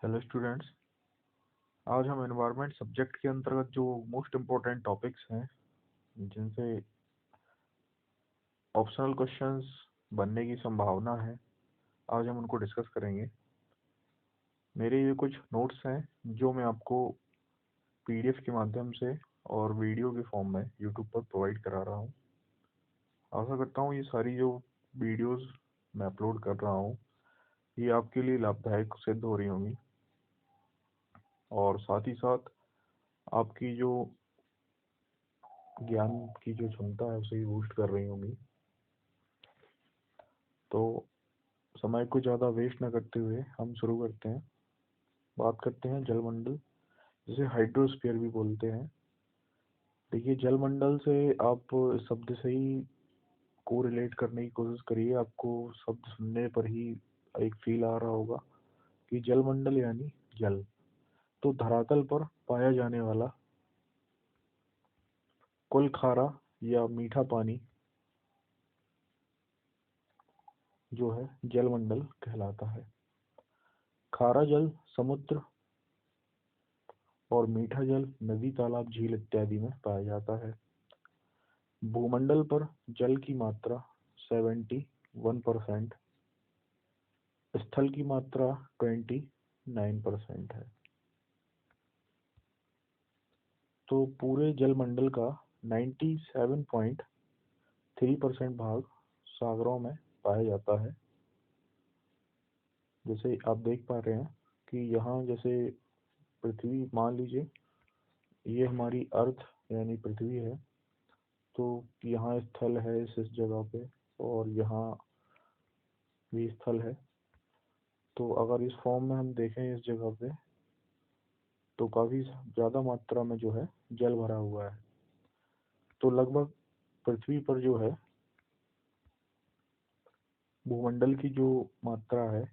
Hello students. आज हम environment subject के अंतर्गत जो मोस्ट इम्पोर्टेंट टॉपिक्स हैं जिनसे ऑप्शनल क्वेश्चंस बनने की संभावना है, आज हम उनको डिस्कस करेंगे। मेरे ये कुछ नोट्स हैं जो मैं आपको पीडीएफ के माध्यम से और वीडियो के फॉर्म में यूट्यूब पर प्रोवाइड करा रहा हूँ। आशा करता हूँ ये सारी जो वीडियोस मैं अपलोड कर रहा हूँ ये आपके लिए लाभदायक सिद्ध हो रही होंगी और साथ ही साथ आपकी जो ज्ञान की जो क्षमता है उसे भी बूस्ट कर रही होंगी। तो समय को ज़्यादा वेस्ट न करते हुए हम शुरू करते हैं। बात करते हैं जलमंडल, जिसे हाइड्रोस्फीयर भी बोलते हैं। देखिए, जलमंडल से आप इस शब्द से ही को रिलेट करने की कोशिश करिए। आपको शब्द सुनने पर ही एक फील आ रहा होगा कि जलमंडल यानी जल, तो धरातल पर पाया जाने वाला कुल खारा या मीठा पानी जो है जलमंडल कहलाता है। खारा जल समुद्र और मीठा जल नदी, तालाब, झील इत्यादि में पाया जाता है। भूमंडल पर जल की मात्रा 71%, स्थल की मात्रा 29% है। तो पूरे जलमंडल का 97.3% भाग सागरों में पाया जाता है। जैसे आप देख पा रहे हैं कि यहाँ जैसे पृथ्वी, मान लीजिए ये हमारी अर्थ यानी पृथ्वी है, तो यहाँ स्थल है इस जगह पे और यहाँ भी स्थल है। तो अगर इस फॉर्म में हम देखें इस जगह पे, तो काफ़ी ज़्यादा मात्रा में जो है जल भरा हुआ है। तो लगभग पृथ्वी पर जो है भूमंडल की जो मात्रा है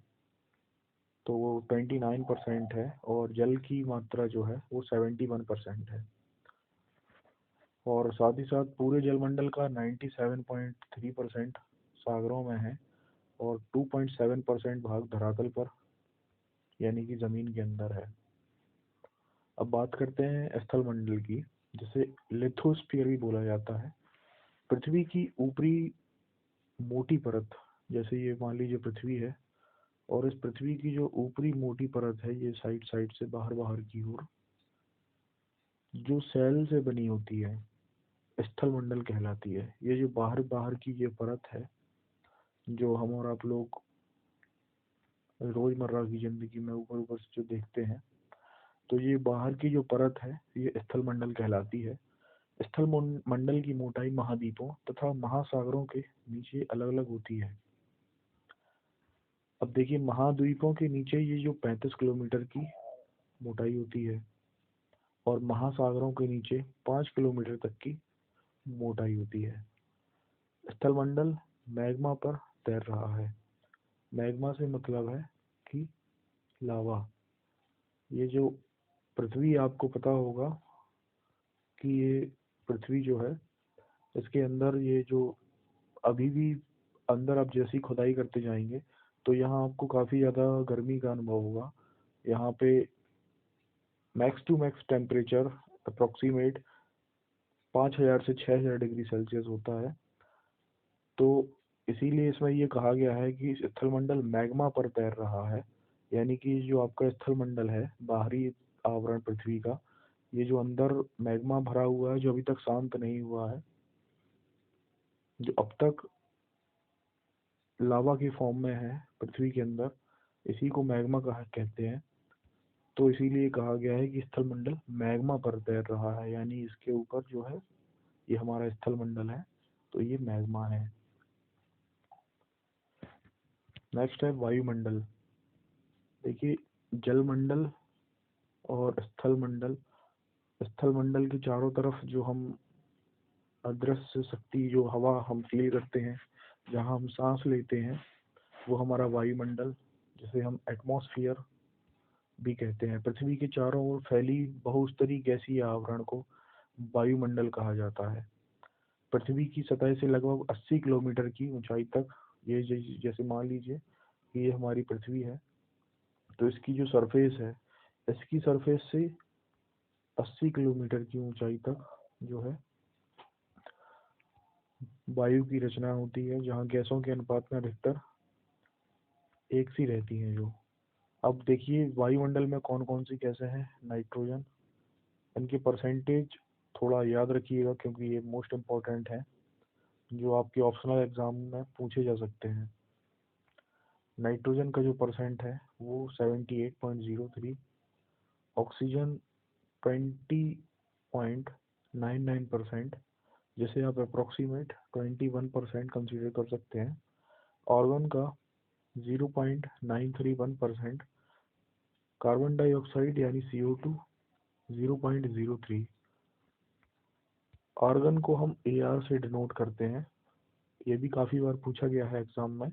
तो वो 29% है और जल की मात्रा जो है वो 71% है। और साथ ही साथ पूरे जलमंडल का 97.3% सागरों में है और 2.7% भाग धरातल पर यानी कि ज़मीन के अंदर है। अब बात करते हैं स्थल मंडल की, जिसे लिथोस्फीयर भी बोला जाता है। पृथ्वी की ऊपरी मोटी परत, जैसे ये मान लीजिए पृथ्वी है और इस पृथ्वी की जो ऊपरी मोटी परत है ये साइड साइड से बाहर बाहर की ओर जो सेल से बनी होती है स्थल मंडल कहलाती है। ये जो बाहर बाहर की ये परत है जो हम और आप लोग रोजमर्रा की जिंदगी में ऊपर ऊपर से जो देखते हैं, तो ये बाहर की जो परत है ये स्थल मंडल कहलाती है। स्थल मंडल की मोटाई महाद्वीपों तथा महासागरों के नीचे अलग अलग होती है। अब देखिए, महाद्वीपों के नीचे ये जो 35 किलोमीटर की मोटाई होती है और महासागरों के नीचे 5 किलोमीटर तक की मोटाई होती है। स्थलमंडल मैग्मा पर तैर रहा है। मैग्मा से मतलब है कि लावा। ये जो पृथ्वी, आपको पता होगा कि ये पृथ्वी जो है इसके अंदर ये जो अभी भी अंदर आप जैसी खुदाई करते जाएंगे तो यहाँ आपको काफ़ी ज़्यादा गर्मी का अनुभव होगा। यहाँ पे max to max temperature approximate 5,000 से 6,000 डिग्री सेल्सियस होता है। तो इसीलिए इसमें ये कहा गया है कि स्थलमंडल मैग्मा पर तैर रहा है। यानी कि जो आपका स्थलमंडल है, बाहरी आवरण पृथ्वी का, ये जो अंदर मैग्मा भरा हुआ है जो अभी तक शांत नहीं हुआ है, जो अब तक लावा के फॉर्म में है पृथ्वी के अंदर, इसी को मैग्मा कहा कहते हैं। तो इसीलिए कहा गया है कि स्थलमंडल मैग्मा पर तैर रहा है, यानी इसके ऊपर जो है ये हमारा स्थलमंडल है, तो ये मैग्मा है। नेक्स्ट है वायुमंडल। देखिए, जलमंडल और स्थलमंडल, स्थलमंडल के चारों तरफ जो हम अदृश्य शक्ति, जो हवा हम फील करते हैं, जहाँ हम सांस लेते हैं, वो हमारा वायुमंडल, जिसे हम एटमॉस्फेयर भी कहते हैं। पृथ्वी के चारों ओर फैली बहुस्तरीय गैसीय आवरण को वायुमंडल कहा जाता है। पृथ्वी की सतह से लगभग 80 किलोमीटर की ऊंचाई तक, ये जैसे मान लीजिए कि ये हमारी पृथ्वी है तो इसकी जो सरफेस है, इसकी सरफेस से 80 किलोमीटर की ऊंचाई तक जो है वायु की रचना होती है, जहाँ गैसों के अनुपात में अधिकतर एक सी रहती हैं जो। अब देखिए वायुमंडल में कौन कौन सी गैसें हैं। नाइट्रोजन, इनके परसेंटेज थोड़ा याद रखिएगा क्योंकि ये मोस्ट इम्पोर्टेंट है, जो आपके ऑप्शनल एग्जाम में पूछे जा सकते हैं। नाइट्रोजन का जो परसेंट है वो 78.03, ऑक्सीजन 20.99%, जिसे आप अप्रोक्सीमेट 21% कंसिडर कर सकते हैं। ऑर्गन का 0.931%, कार्बन डाइऑक्साइड यानी CO2 0.03। आर्गन को हम AR से डिनोट करते हैं, ये भी काफ़ी बार पूछा गया है एग्जाम में।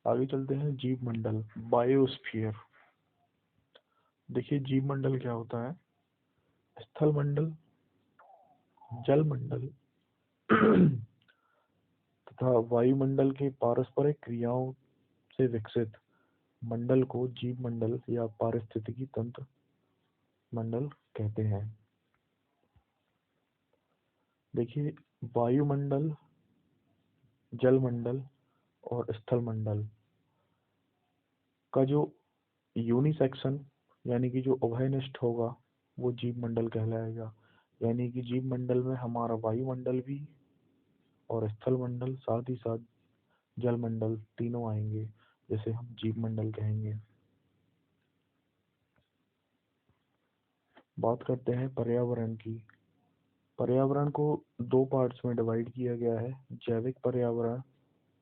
आगे चलते हैं, जीव मंडल, बायोस्फीयर। देखिए जीव मंडल क्या होता है। स्थल मंडल, जल मंडल तथा वायुमंडल के पारस्परिक क्रियाओं से विकसित मंडल को जीव मंडल या पारिस्थितिकी तंत्र मंडल कहते हैं। देखिए वायुमंडल, जल मंडल और स्थल मंडल का जो यूनिसेक्शन यानी कि जो उभयनिष्ठ होगा वो जीव मंडल कहलाएगा। यानी कि जीव मंडल में हमारा वायुमंडल भी और स्थल मंडल साथ ही साथ जल मंडल तीनों आएंगे, जिसे हम जीव मंडल कहेंगे। बात करते हैं पर्यावरण की। पर्यावरण को दो पार्ट्स में डिवाइड किया गया है, जैविक पर्यावरण,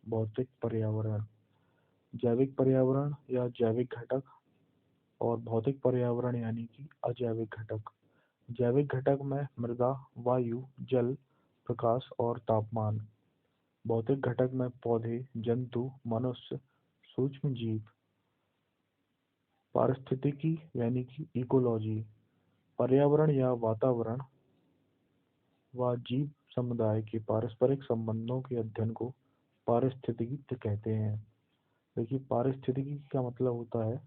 भौतिक पर्यावरण। जैविक पर्यावरण या जैविक घटक और भौतिक पर्यावरण यानी कि अजैविक घटक। जैविक घटक में मृदा, वायु, जल, प्रकाश और तापमान। भौतिक घटक में पौधे, जंतु, मनुष्य, सूक्ष्म जीव। पारिस्थितिकी यानी कि इकोलॉजी, पर्यावरण या वातावरण व जीव समुदाय के पारस्परिक संबंधों के अध्ययन को पारिस्थितिकी कहते हैं। देखिए पारिस्थितिकी का मतलब होता है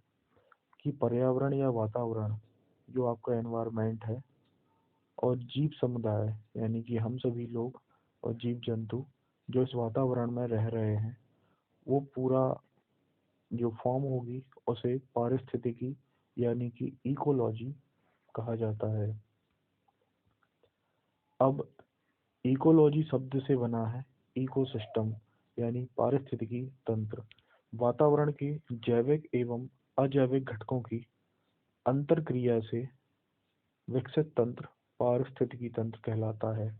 कि पर्यावरण या वातावरण जो आपका एनवायरनमेंट है और जीव समुदाय यानी कि हम सभी लोग और जीव जंतु जो इस वातावरण में रह रहे हैं, वो पूरा जो फॉर्म होगी उसे पारिस्थितिकी यानी कि इकोलॉजी कहा जाता है। अब इकोलॉजी शब्द से बना है इकोसिस्टम यानी पारिस्थितिकी तंत्र। वातावरण के जैविक एवं अजैविक घटकों की अंतरक्रिया से विकसित तंत्र पारिस्थितिकी तंत्र कहलाता है।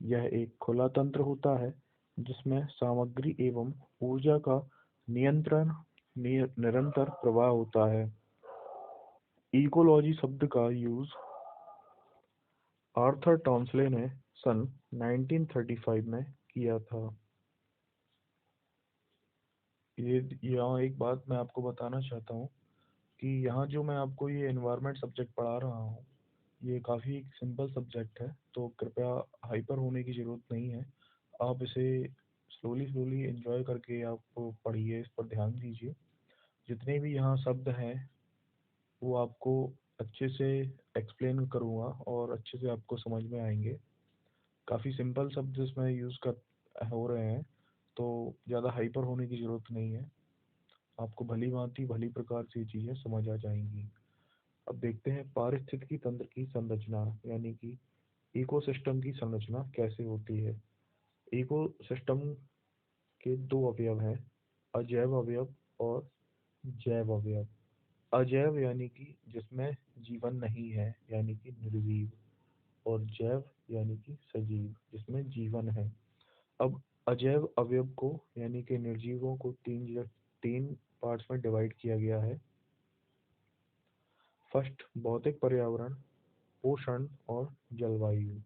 यह एक खुला तंत्र होता है जिसमें सामग्री एवं ऊर्जा का नियंत्रण निरंतर प्रवाह होता है। इकोलॉजी शब्द का यूज आर्थर टॉन्सले ने सन 1935 में किया था। ये यहाँ एक बात मैं आपको बताना चाहता हूँ कि यहाँ जो मैं आपको ये एनवायरनमेंट सब्जेक्ट पढ़ा रहा हूँ, ये काफ़ी सिंपल सब्जेक्ट है, तो कृपया हाइपर होने की ज़रूरत नहीं है। आप इसे स्लोली स्लोली एंजॉय करके आप पढ़िए, इस पर ध्यान दीजिए। जितने भी यहाँ शब्द हैं वो आपको अच्छे से एक्सप्लेन करूँगा और अच्छे से आपको समझ में आएंगे। काफ़ी सिंपल शब्द इसमें यूज़ कर हो रहे हैं, तो ज़्यादा हाइपर होने की ज़रूरत नहीं है। आपको भली भांति भली प्रकार से ये चीज़ें समझ आ जाएंगी। अब देखते हैं पारिस्थितिकी तंत्र की संरचना यानी कि इकोसिस्टम की संरचना कैसे होती है। इकोसिस्टम के दो अवयव हैं, अजैव अवयव और जैव अवयव। अजैव यानी कि जिसमें जीवन नहीं है यानी कि निर्जीव, और जैव यानी कि सजीव जिसमें जीवन है। अब अजैव अवयव को यानी कि निर्जीवों को तीन पार्ट्स में डिवाइड किया गया है। फर्स्ट भौतिक पर्यावरण, पोषण और जलवायु।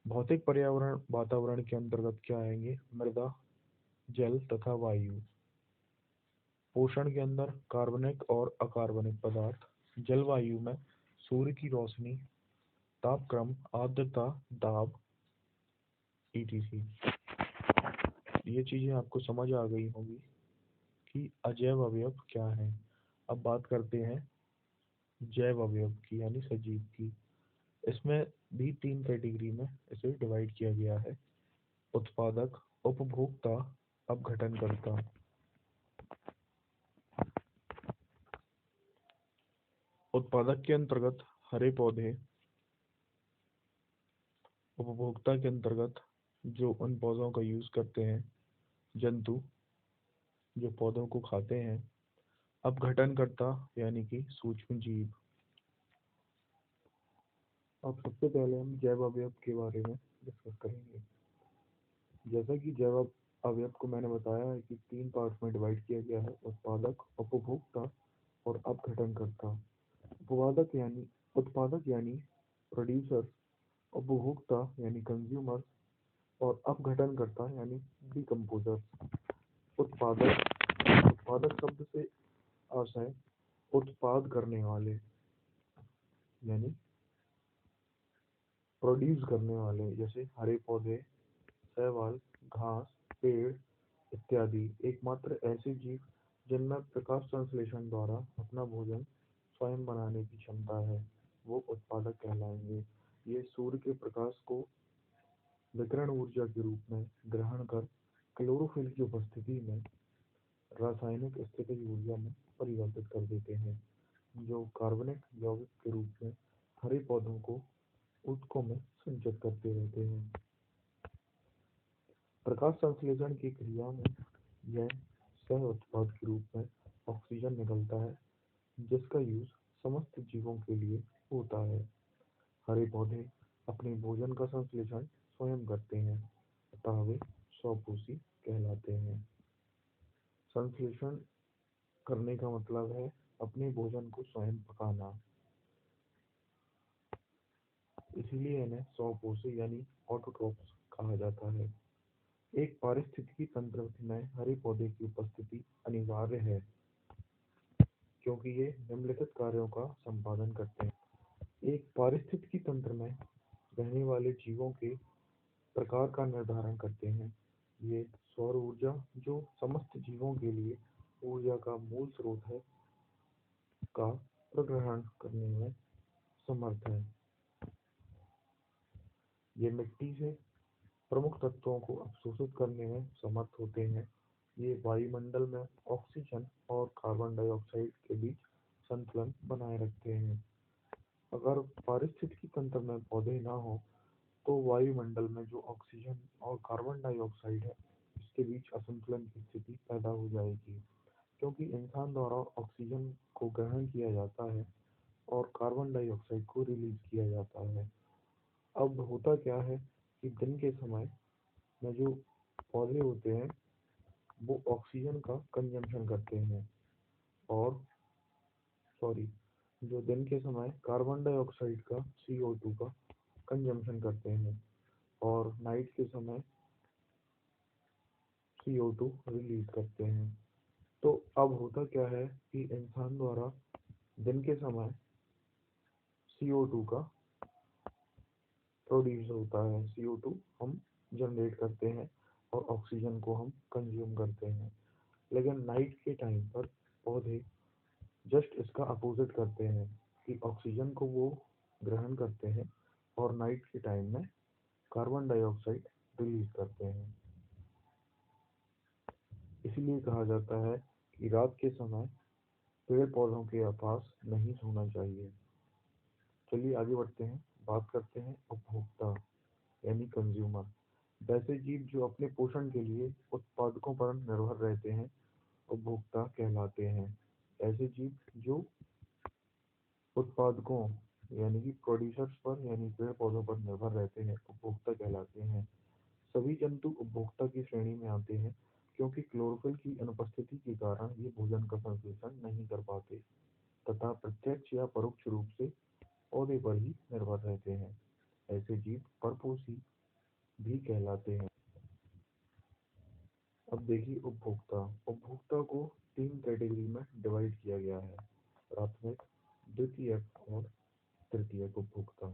भौतिक पर्यावरण वातावरण के अंतर्गत क्या आएंगे, मृदा, जल तथा वायु। पोषण के अंदर कार्बनिक और अकार्बनिक पदार्थ। जलवायु में सूर्य की रोशनी, तापक्रम, आर्द्रता, दाब, etc। ये चीजें आपको समझ आ गई होंगी कि अजैव अवयव क्या है। अब बात करते हैं जैव अवयव की यानी सजीव की। इसमें भी 3 कैटेगरी में इसे डिवाइड किया गया है। उत्पादक, उपभोक्ता, अपघटनकर्ता। उत्पादक के अंतर्गत हरे पौधे, उपभोक्ता के अंतर्गत जो उन पौधों का यूज करते हैं, जंतु जो पौधों को खाते हैं, अपघटनकर्ता यानी कि सूक्ष्म जीव। अब सबसे पहले हम जैव अवयव के बारे में डिस्कस करेंगे। जैसा कि जैव अवयव को मैंने बताया है कि 3 पार्ट्स में डिवाइड किया गया है, उत्पादक, उपभोक्ता और अपघटनकर्ता। उत्पादक यानी प्रोड्यूसर, उपभोक्ता यानी कंज्यूमर और अपघटनकर्ता यानी डिकम्पोजर। उत्पादक उत्पादक शब्द से आशय उत्पाद करने वाले यानी प्रोड्यूस करने वाले, जैसे हरे पौधे, शैवाल, घास, पेड़ इत्यादि एकमात्र ऐसे जीव जिनमें प्रकाश संश्लेषण द्वारा अपना भोजन स्वयं बनाने की क्षमता है, वो उत्पादक कहलाएंगे। ये सूर्य के प्रकाश को विकिरण ऊर्जा के रूप में ग्रहण कर क्लोरोफिल की उपस्थिति में रासायनिक स्थितिज ऊर्जा में परिवर्तित कर देते हैं, जो कार्बनिक यौगिक के रूप में हरे पौधों को ऊतकों में संचित करते रहते हैं। प्रकाश संश्लेषण की क्रिया में यह सह उत्पाद के रूप में ऑक्सीजन निकलता है, जिसका यूज समस्त जीवों के लिए होता है। हरे पौधे अपने भोजन का संश्लेषण स्वयं करते हैं, अतः वे स्वपोषी कहलाते हैं। संश्लेषण करने का मतलब है अपने भोजन को स्वयं पकाना, इसीलिए इन्हें स्वपोषी यानी ऑटोट्रोफ्स कहा जाता है। एक पारिस्थितिकी तंत्र में हरे पौधे की उपस्थिति अनिवार्य है, क्योंकि ये निम्नलिखित कार्यों का संपादन करते हैं। एक पारिस्थितिकी तंत्र में रहने वाले जीवों के प्रकार का निर्धारण करते हैं। ये सौर ऊर्जा, जो समस्त जीवों के लिए ऊर्जा का मूल स्रोत है, का प्रग्रहण करने में समर्थ है। ये मिट्टी से प्रमुख तत्वों को अवशोषित करने में समर्थ होते हैं। ये वायुमंडल में ऑक्सीजन और कार्बन डाइऑक्साइड के बीच संतुलन बनाए रखते हैं। अगर पारिस्थितिकी तंत्र में पौधे ना हो तो वायुमंडल में जो ऑक्सीजन और कार्बन डाइऑक्साइड है, इसके बीच असंतुलन की स्थिति पैदा हो जाएगी, क्योंकि इंसान द्वारा ऑक्सीजन को ग्रहण किया जाता है और कार्बन डाइऑक्साइड को रिलीज किया जाता है। अब होता क्या है कि दिन के समय में जो पौधे होते हैं वो ऑक्सीजन का कंजम्पशन करते हैं, और जो दिन के समय कार्बन डाइऑक्साइड का CO2 का कंजम्पशन करते हैं, और नाइट के समय CO2 रिलीज करते हैं। तो अब होता क्या है कि इंसान द्वारा दिन के समय CO2 का प्रोड्यूस होता है, CO2 हम जनरेट करते हैं और ऑक्सीजन को हम कंज्यूम करते हैं। लेकिन नाइट के टाइम पर पौधे जस्ट इसका अपोजिट करते हैं कि ऑक्सीजन को वो ग्रहण करते हैं और नाइट के टाइम में कार्बन डाइऑक्साइड रिलीज करते हैं। इसलिए कहा जाता है कि रात के समय पेड़ पौधों के पास नहीं सोना चाहिए। चलिए आगे बढ़ते हैं, बात करते हैं उपभोक्ता यानी कंज्यूमर। वैसे जीव जो अपने पोषण के लिए उत्पादकों पर निर्भर रहते हैं, उपभोक्ता कहलाते हैं। ऐसे जीव जो उत्पादकों यानी कि प्रोड्यूसर्स पर यानी पेड़ पौधों पर निर्भर रहते हैं, उपभोक्ता कहलाते हैं। सभी जंतु उपभोक्ता की श्रेणी में आते हैं, क्योंकि क्लोरोफिल की अनुपस्थिति के कारण ये भोजन का संश्लेषण नहीं कर पाते तथा प्रत्यक्ष या परोक्ष रूप से पौधे पर ही निर्भर रहते हैं। ऐसे जीव परपोषी भी कहलाते हैं। अब देखिए उपभोक्ता। उपभोक्ता को 3 कैटेगरी में डिवाइड किया गया है, प्राथमिक, द्वितीयक और तृतीयक उपभोक्ता।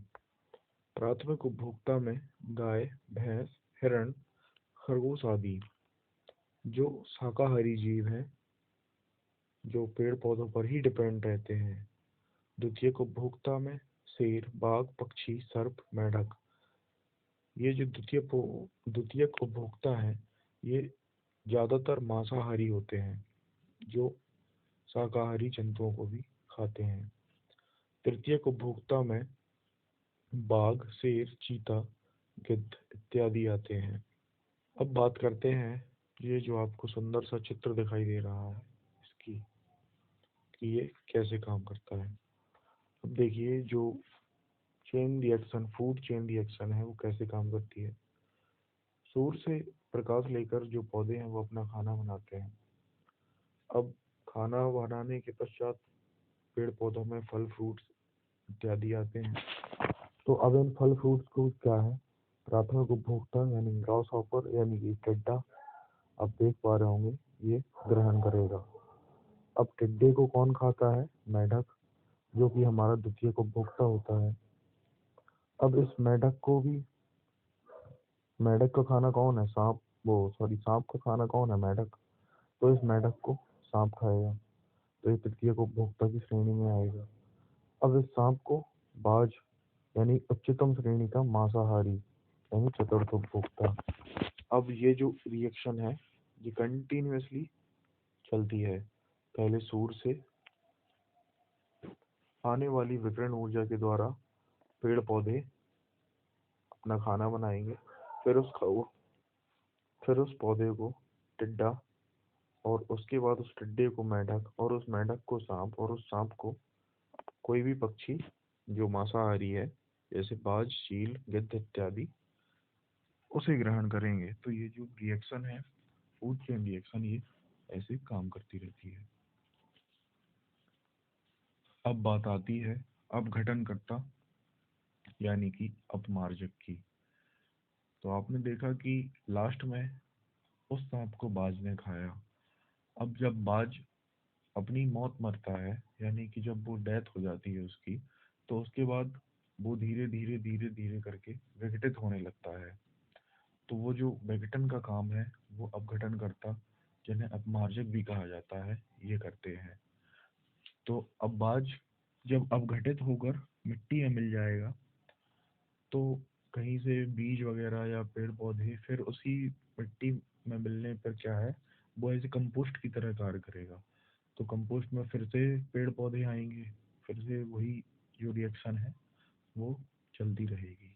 प्राथमिक उपभोक्ता में गाय, भैंस, हिरण, खरगोश आदि जो शाकाहारी जीव हैं, जो पेड़ पौधों पर ही डिपेंड रहते हैं। द्वितीयक उपभोक्ता में शेर, बाघ, पक्षी, सर्प, मेंढक। ये जो द्वितीयक उपभोक्ता हैं, ये ज़्यादातर मांसाहारी होते हैं, जो शाकाहारी जंतुओं को भी खाते हैं। तृतीयक उपभोक्ता में बाघ, शेर, चीता, गिद्ध इत्यादि आते हैं। अब बात करते हैं, ये जो आपको सुंदर सा चित्र दिखाई दे रहा है इसकी, कि ये कैसे काम करता है। अब देखिए, जो chain reaction, food chain reaction है, वो कैसे काम करती है। सूर्य से प्रकाश लेकर जो पौधे हैं वो अपना खाना बनाते हैं। अब खाना बनाने के पश्चात पेड़ पौधों में फल फ्रूट्स इत्यादि आते हैं। तो अब इन फल फ्रूट्स को क्या है, प्राथमिक उपभोक्ता यानी ग्रास हॉपर यानी कि टिड्डा, आप देख पा रहे होंगे, ये ग्रहण करेगा। अब टिड्डे को कौन खाता है, मेढक, जो कि हमारा द्वितीयक उपभोक्ता होता है। अब इस मेढक को भी, मेढक का खाना कौन है, सांप, वो सॉरी, सांप का खाना कौन है, मेढक। तो इस मेढक को सांप खाएगा, तो ये तृतीयक उपभोक्ता की श्रेणी में आएगा। अब इस सांप को बाज यानी उच्चतम श्रेणी का मांसाहारी यानी चतुर्थ उपभोक्ता। अब ये जो रिएक्शन है, ये कंटिन्यूअसली चलती है। पहले सूर्य से आने वाली विकिरण ऊर्जा के द्वारा पेड़ पौधे अपना खाना बनाएंगे, फिर फिर उस पौधे को टिड्डा, और उसके बाद उस टिड्डे को मेंढक, और उस मेंढक को सांप, और उस सांप को कोई भी पक्षी जो मांसाहारी है, जैसे बाज, चील, गिद्ध इत्यादि, उसे ग्रहण करेंगे। तो ये जो रिएक्शन है, फूड चेन रिएक्शन, ये ऐसे काम करती रहती है। अब बात आती है अपघटनकर्ता यानी कि अपमार्जक की। तो आपने देखा कि लास्ट में उस सांप को बाज ने खाया। अब जब बाज अपनी मौत मरता है, यानी कि जब वो डेथ हो जाती है उसकी, तो उसके बाद वो धीरे धीरे धीरे धीरे करके विघटित होने लगता है। तो वो जो विघटन का काम है, वो अपघटनकर्ता, जिन्हें अपमार्जक भी कहा जाता है, ये करते हैं। तो अब बाज जब अपघटित होकर मिट्टी में मिल जाएगा, तो कहीं से बीज वगैरह या पेड़ पौधे फिर उसी मिट्टी में मिलने पर क्या है, वो ऐसे कंपोस्ट की तरह कार्य करेगा। तो कंपोस्ट में फिर से पेड़ पौधे आएंगे, फिर से वही जो रिएक्शन है वो चलती रहेगी।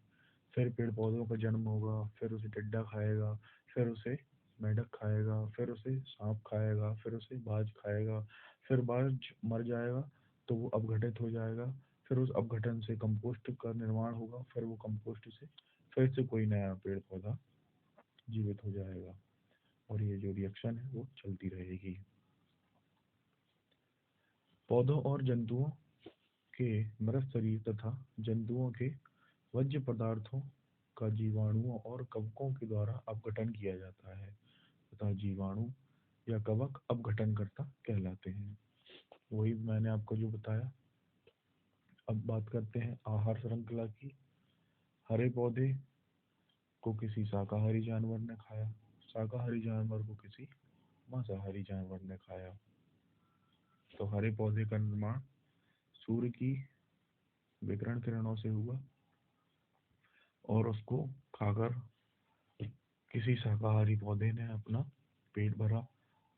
फिर पेड़ पौधों का जन्म होगा, फिर उसे टिड्डा खाएगा, फिर उसे मेंढक खाएगा, फिर उसे सांप खाएगा, फिर उसे बाज खाएगा, फिर बाज मर जाएगा तो वो अपघटित हो जाएगा। फिर उस अपघटन से कंपोस्ट का निर्माण होगा, फिर वो कंपोस्ट से फिर से कोई नया पेड़ पौधा जीवित हो जाएगा, और ये जो रिएक्शन है वो चलती रहेगी। पौधों और जंतुओं के मृत शरीर तथा जंतुओं के वज्र पदार्थों का जीवाणुओं और कवकों के द्वारा अपघटन किया जाता है, तथा जीवाणु या कवक अपघटनकर्ता कहलाते हैं। वही मैंने आपको जो बताया। अब बात करते हैं आहार श्रृंखला की। हरे पौधे को किसी शाकाहारी जानवर ने खाया, शाकाहारी जानवर को किसी मांसाहारी जानवर ने खाया। तो हरे पौधे का निर्माण सूर्य की विकिरण किरणों से हुआ, और उसको खाकर किसी शाकाहारी पौधे ने अपना पेट भरा।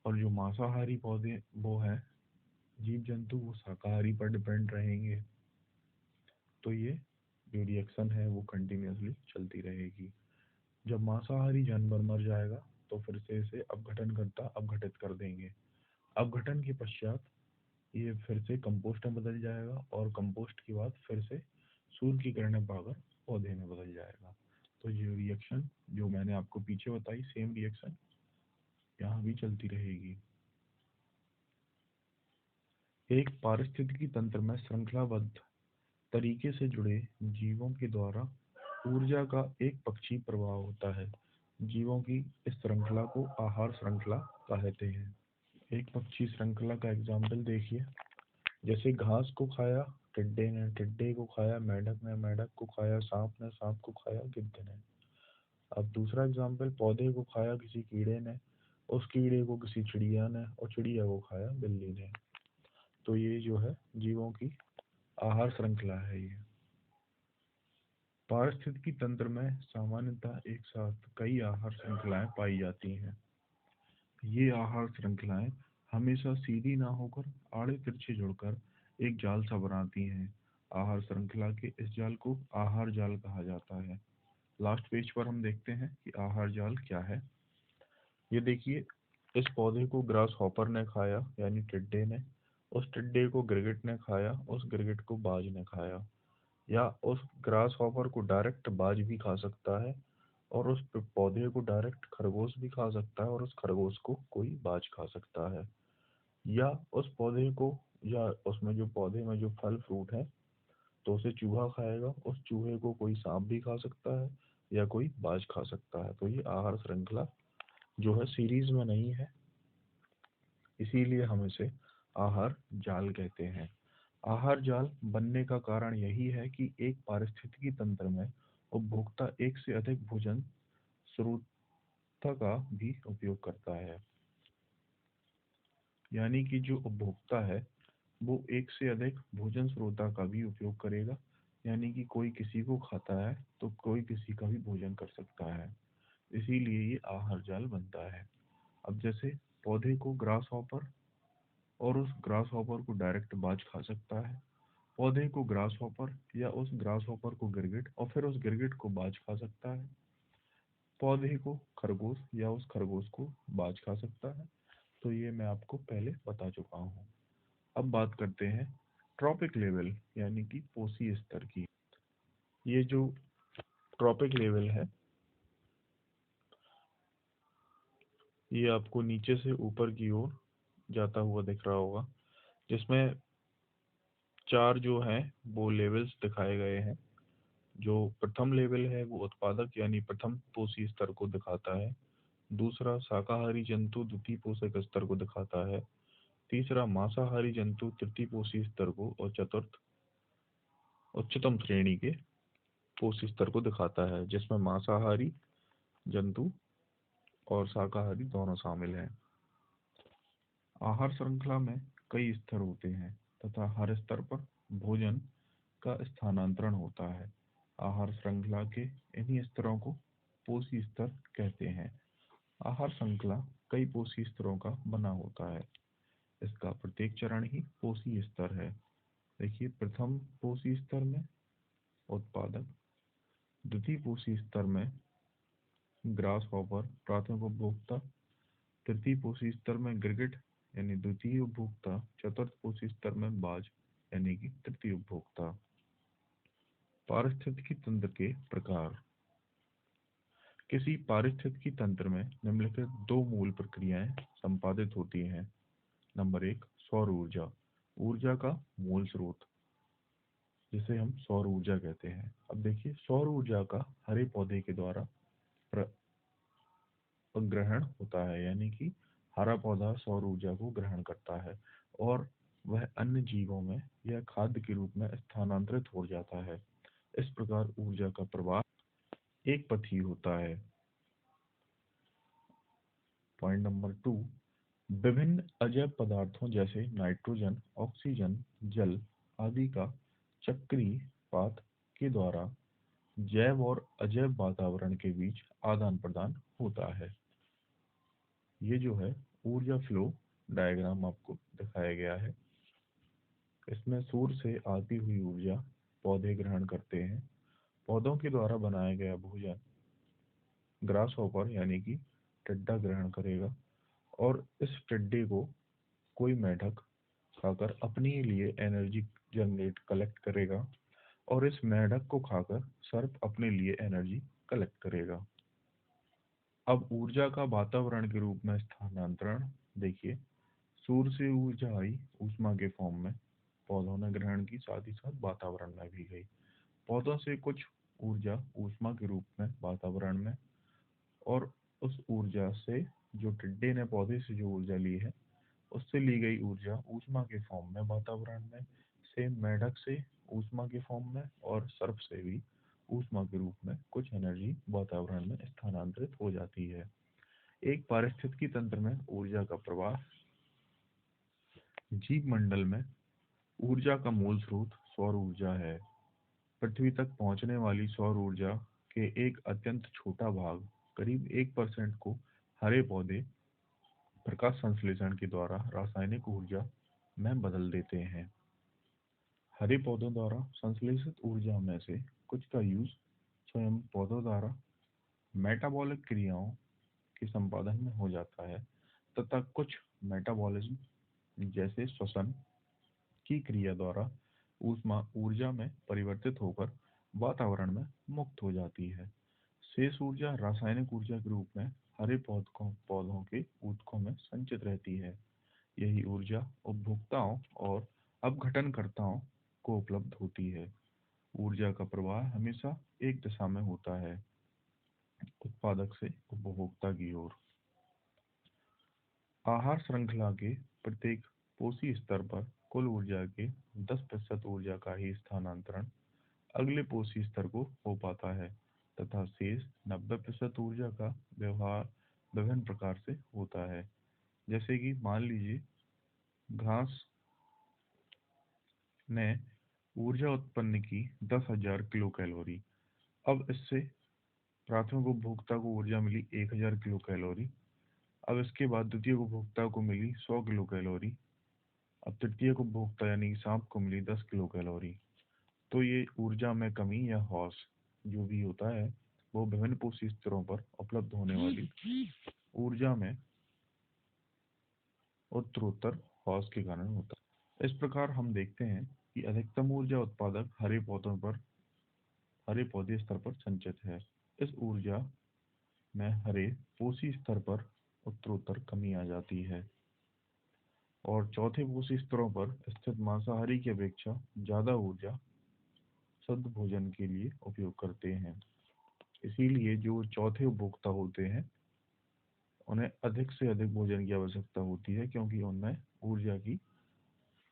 और जो मांसाहारी पौधे वो है जीव जंतु, वो शाकाहारी पर डिपेंड रहेंगे। तो ये जो रिएक्शन है वो कंटिन्यूअसली चलती रहेगी। जब मांसाहारी जानवर मर जाएगा तो फिर से इसे अपघटन करता अपघटित कर देंगे। अपघटन के पश्चात ये फिर से कंपोस्ट में बदल जाएगा, और कंपोस्ट के बाद फिर से सूर्य की किरणें पाकर पौधे में बदल जाएगा। तो ये रिएक्शन जो मैंने आपको पीछे बताई, सेम रिएक्शन यहाँ भी चलती रहेगी। एक पारिस्थितिकी तंत्र में श्रृंखलाबद्ध तरीके से जुड़े जीवों के द्वारा ऊर्जा का एक पक्षी प्रवाह होता है। जीवों की इस श्रृंखला को आहार श्रृंखला कहते हैं। एक पक्षी श्रृंखला का एग्जाम्पल देखिए, जैसे घास को खाया टिड्डे ने, टिड्डे को खाया मेंढक ने, मेंढक को खाया सांप ने, सांप को खाया गिद्ध ने। अब दूसरा एग्जाम्पल, पौधे को खाया किसी कीड़े ने, उस कीड़े को किसी चिड़िया ने, और चिड़िया को खाया बिल्ली ने। तो ये जो है जीवों की आहार श्रृंखला है। ये पारिस्थितिकी तंत्र में सामान्यतः एक साथ कई आहार श्रृंखलाएं पाई जाती हैं। ये आहार श्रृंखलाएं हमेशा सीधी ना होकर आड़े तिरछे जुड़कर एक जाल सा बनाती हैं। आहार श्रृंखला के इस जाल को आहार जाल कहा जाता है। लास्ट पेज पर हम देखते हैं कि आहार जाल क्या है। ये देखिए, इस पौधे को ग्रास हॉपर ने खाया, यानी टिड्डे ने। उस टिड्डे को गिरगिट ने खाया, उस गिरगिट को बाज ने खाया। या उस ग्रास हॉपर को डायरेक्ट बाज भी खा सकता है, और उस पौधे को डायरेक्ट खरगोश भी खा सकता है, और उस खरगोश को कोई बाज खा सकता है। या उस पौधे को, या उसमें जो पौधे में जो फल फ्रूट है, तो उसे चूहा खाएगा, उस चूहे को कोई सांप भी खा सकता है, या कोई बाज खा सकता है। तो ये आहार श्रृंखला जो है सीरीज में नहीं है, इसीलिए हम इसे आहार जाल कहते हैं। आहार जाल बनने का कारण यही है कि एक पारिस्थितिकी तंत्र में उपभोक्ता एक से अधिक भोजन स्रोत का भी उपयोग करता है। यानी कि जो उपभोक्ता है वो एक से अधिक भोजन स्रोत का भी उपयोग करेगा। यानी कि कोई किसी को खाता है तो कोई किसी का भी भोजन कर सकता है, इसीलिए ये आहार जाल बनता है। अब जैसे पौधे को ग्रास हॉपर, और उस ग्रास हॉपर को डायरेक्ट बाज खा सकता है। पौधे को ग्रास हॉपर, या उस ग्रास हॉपर को गिरगिट, और फिर उस गिरगिट को बाज खा सकता है। पौधे को खरगोश, या उस खरगोश को बाज खा सकता है। तो ये मैं आपको पहले बता चुका हूँ। अब बात करते हैं ट्रॉपिक लेवल यानी कि पोषी स्तर की। ये जो ट्रॉपिक लेवल है, ये आपको नीचे से ऊपर की ओर जाता हुआ दिख रहा होगा, जिसमें चार जो हैं वो लेवल्स दिखाए गए हैं। जो प्रथम लेवल है वो उत्पादक यानी प्रथम पोषी स्तर को दिखाता है। दूसरा शाकाहारी जंतु द्वितीय पोषक स्तर को दिखाता है। तीसरा मांसाहारी जंतु तृतीय पोषी स्तर को, और चतुर्थ उच्चतम श्रेणी के पोषी स्तर को दिखाता है, जिसमें मांसाहारी जंतु और शाकाहारी दोनों शामिल हैं। आहार श्रृंखला में कई स्तर होते हैं तथा हर स्तर पर भोजन का स्थानांतरण होता है। आहार श्रृंखला के इन्हीं स्तरों को पोषी स्तर कहते हैं। आहार श्रृंखला कई पोषी स्तरों का बना होता है। इसका प्रत्येक चरण ही पोषी स्तर है। देखिए, प्रथम पोषी स्तर में उत्पादक, द्वितीय पोषी स्तर में ग्रास हॉपर प्राथमिक उपभोक्ता, तृतीय पोषी स्तर में गिरगिट यानी द्वितीय उपभोक्ता, चतुर्थ पोषी स्तर में बाज यानी कि तृतीय उपभोक्ता। पारिस्थितिकी तंत्र के प्रकार। किसी पारिस्थितिकी तंत्र में निम्नलिखित दो मूल प्रक्रियाएं संपादित होती हैं। नंबर एक, सौर ऊर्जा। ऊर्जा का मूल स्रोत जिसे हम सौर ऊर्जा कहते हैं। अब देखिए, सौर ऊर्जा का हरे पौधे के द्वारा ग्रहण होता है, यानी कि हरा पौधा सौर ऊर्जा को ग्रहण करता है और वह अन्य जीवों में यह खाद्य के रूप में स्थानांतरित हो जाता है। इस प्रकार ऊर्जा का प्रवाह एक पथी होता है। पॉइंट नंबर 2, विभिन्न अजैव पदार्थों जैसे नाइट्रोजन, ऑक्सीजन, जल आदि का चक्रीय पात के द्वारा जैव और अजैव वातावरण के बीच आदान प्रदान होता है। ये जो है ऊर्जा फ्लो डायग्राम आपको दिखाया गया है। इसमें सूर्य से आती हुई ऊर्जा पौधे ग्रहण करते हैं। पौधों के द्वारा बनाया गया भोजन ग्रास हॉपर यानी कि टिड्डा ग्रहण करेगा, और इस टिड्डे को कोई मेढक खाकर अपने लिए एनर्जी जनरेट कलेक्ट करेगा, और इस मेढक को खाकर सर्प अपने लिए एनर्जी कलेक्ट करेगा। अब ऊर्जा का वातावरण के रूप में स्थानांतरण देखिए, सूर्य से ऊर्जा आई ऊष्मा के फॉर्म में, पौधों ने ग्रहण की, साथ ही साथ वातावरण में भी गई। पौधों से कुछ ऊर्जा ऊष्मा के रूप में वातावरण में, और उस ऊर्जा से जो टिड्डे ने पौधे से जो ऊर्जा ली है उससे ली गई ऊर्जा ऊष्मा के फॉर्म में वातावरण में, सेम मेढक से ऊष्मा के फॉर्म में, और सर्प से भी ऊष्मा के रूप में कुछ एनर्जी वातावरण में स्थानांतरित हो जाती है। एक पारिस्थितिकी तंत्र में ऊर्जा का प्रवाह। जीव मंडल में ऊर्जा का मूल स्रोत सौर ऊर्जा है। पृथ्वी तक पहुंचने वाली सौर ऊर्जा के एक अत्यंत छोटा भाग, करीब 1% को हरे पौधे प्रकाश संश्लेषण के द्वारा रासायनिक ऊर्जा में बदल देते हैं। हरे पौधों द्वारा संश्लेषित ऊर्जा में से कुछ का यूज स्वयं पौधों द्वारा मेटाबॉलिक क्रियाओं के संपादन में हो जाता है, तथा कुछ मेटाबॉलिज्म जैसे श्वसन की क्रिया द्वारा ऊष्मा ऊर्जा में परिवर्तित होकर वातावरण में मुक्त हो जाती है। शेष ऊर्जा रासायनिक ऊर्जा के रूप में हरे पौधों के ऊतकों में संचित रहती है। यही ऊर्जा उपभोक्ताओं और अपघटनकर्ताओं को उपलब्ध होती है। ऊर्जा का प्रवाह हमेशा एक दिशा में होता है, उत्पादक से उपभोक्ता की ओर। आहार श्रृंखला के प्रत्येक पोषी स्तर पर कुल ऊर्जा के 10% ऊर्जा का ही स्थानांतरण अगले पोषी स्तर को हो पाता है, तथा शेष 90% ऊर्जा का व्यवहार विभिन्न प्रकार से होता है। जैसे कि मान लीजिए घास ने ऊर्जा उत्पन्न की 10,000 किलो कैलोरी। अब इससे प्राथमिक उपभोक्ता को ऊर्जा मिली 1,000 किलो कैलोरी। अब इसके बाद द्वितीय उपभोक्ता को मिली 100 किलो कैलोरी। अब तृतीय उपभोक्ता यानी सांप को मिली 10 किलो कैलोरी। तो ये ऊर्जा में कमी या हॉस जो भी होता है वो विभिन्न पोषी स्तरों पर उपलब्ध होने वाली ऊर्जा में उत्तरोत्तर हॉस के कारण होता है। इस प्रकार हम देखते हैं कि अधिकतम ऊर्जा उत्पादक हरे पौधे स्तर पर संचित है। इस ऊर्जा में हरे पोषी स्तर पर उत्तरोत्तर कमी आ जाती है और चौथे पोषी स्तरों पर स्थित मांसाहारी की अपेक्षा ज्यादा ऊर्जा शुद्ध भोजन के लिए उपयोग करते हैं। इसीलिए जो चौथे उपभोक्ता होते हैं उन्हें अधिक से अधिक भोजन की आवश्यकता होती है, क्योंकि उनमें ऊर्जा की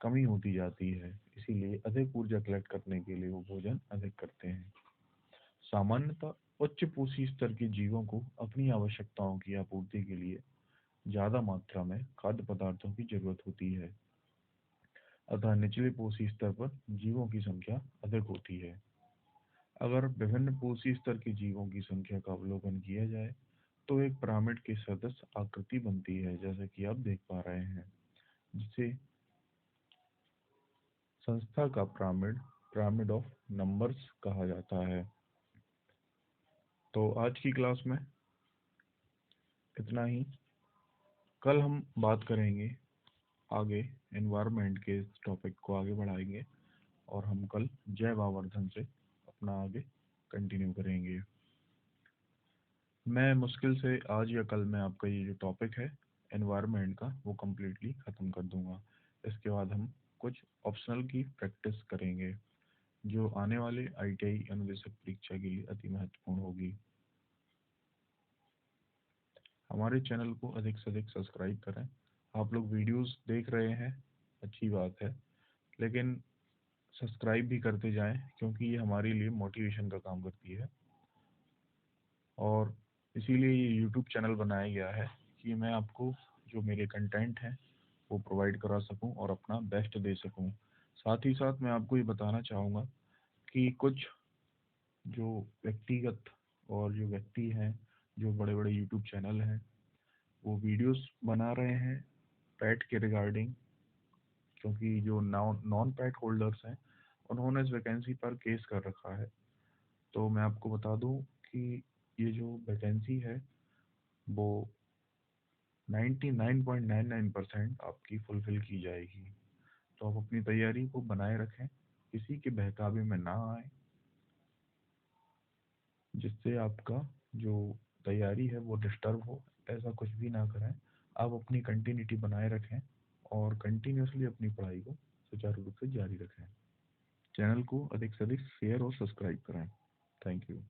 कमी होती जाती है। इसीलिए अधिक ऊर्जा कलेक्ट करने के लिए वो भोजन अधिक करते हैं। सामान्यतः उच्च पोषी स्तर के जीवों को अपनी आवश्यकताओं की आपूर्ति के लिए ज्यादा मात्रा में खाद्य पदार्थों की जरूरत होती है, अतः निचले पोषी स्तर पर जीवों की संख्या अधिक होती है। अगर विभिन्न पोषी स्तर के जीवों की संख्या का अवलोकन किया जाए तो एक पिरामिड के सदृश आकृति बनती है, जैसा कि आप देख पा रहे हैं, जिसे संस्था का पिरामिड पिरामिड ऑफ नंबर्स कहा जाता है। तो आज की क्लास में इतना ही। कल हम बात करेंगे आगे, एनवायरनमेंट के टॉपिक को आगे बढ़ाएंगे और हम कल जैव आवर्धन से अपना आगे कंटिन्यू करेंगे। मैं मुश्किल से आज या कल में आपका ये जो टॉपिक है एनवायरनमेंट का वो कम्प्लीटली ख़त्म कर दूंगा। इसके बाद हम कुछ ऑप्शनल की प्रैक्टिस करेंगे जो आने वाले ITI अनुदेशक परीक्षा के लिए अति महत्वपूर्ण होगी। हमारे चैनल को अधिक से अधिक सब्सक्राइब करें। आप लोग वीडियोस देख रहे हैं, अच्छी बात है, लेकिन सब्सक्राइब भी करते जाएं, क्योंकि ये हमारे लिए मोटिवेशन का काम करती है। और इसीलिए ये यूट्यूब चैनल बनाया गया है कि मैं आपको जो मेरे कंटेंट हैं वो प्रोवाइड करा सकूं और अपना बेस्ट दे सकूं। साथ ही साथ मैं आपको ये बताना चाहूँगा कि कुछ जो व्यक्तिगत और जो व्यक्ति हैं, जो बड़े बड़े यूट्यूब चैनल हैं, वो वीडियोस बना रहे हैं पैट के रिगार्डिंग, क्योंकि जो नॉन पैट होल्डर्स हैं उन्होंने इस वैकेंसी पर केस कर रखा है। तो मैं आपको बता दूं कि ये जो वैकेंसी है वो 99.99% आपकी फुलफिल की जाएगी। तो आप अपनी तैयारी को बनाए रखें, किसी के बहकावे में ना आए, जिससे आपका जो तैयारी है वो डिस्टर्ब हो। ऐसा कुछ भी ना करें। आप अपनी कंटिन्यूटी बनाए रखें और कंटिन्यूसली अपनी पढ़ाई को सुचारू रूप से जारी रखें। चैनल को अधिक से अधिक शेयर और सब्सक्राइब करें। Thank you.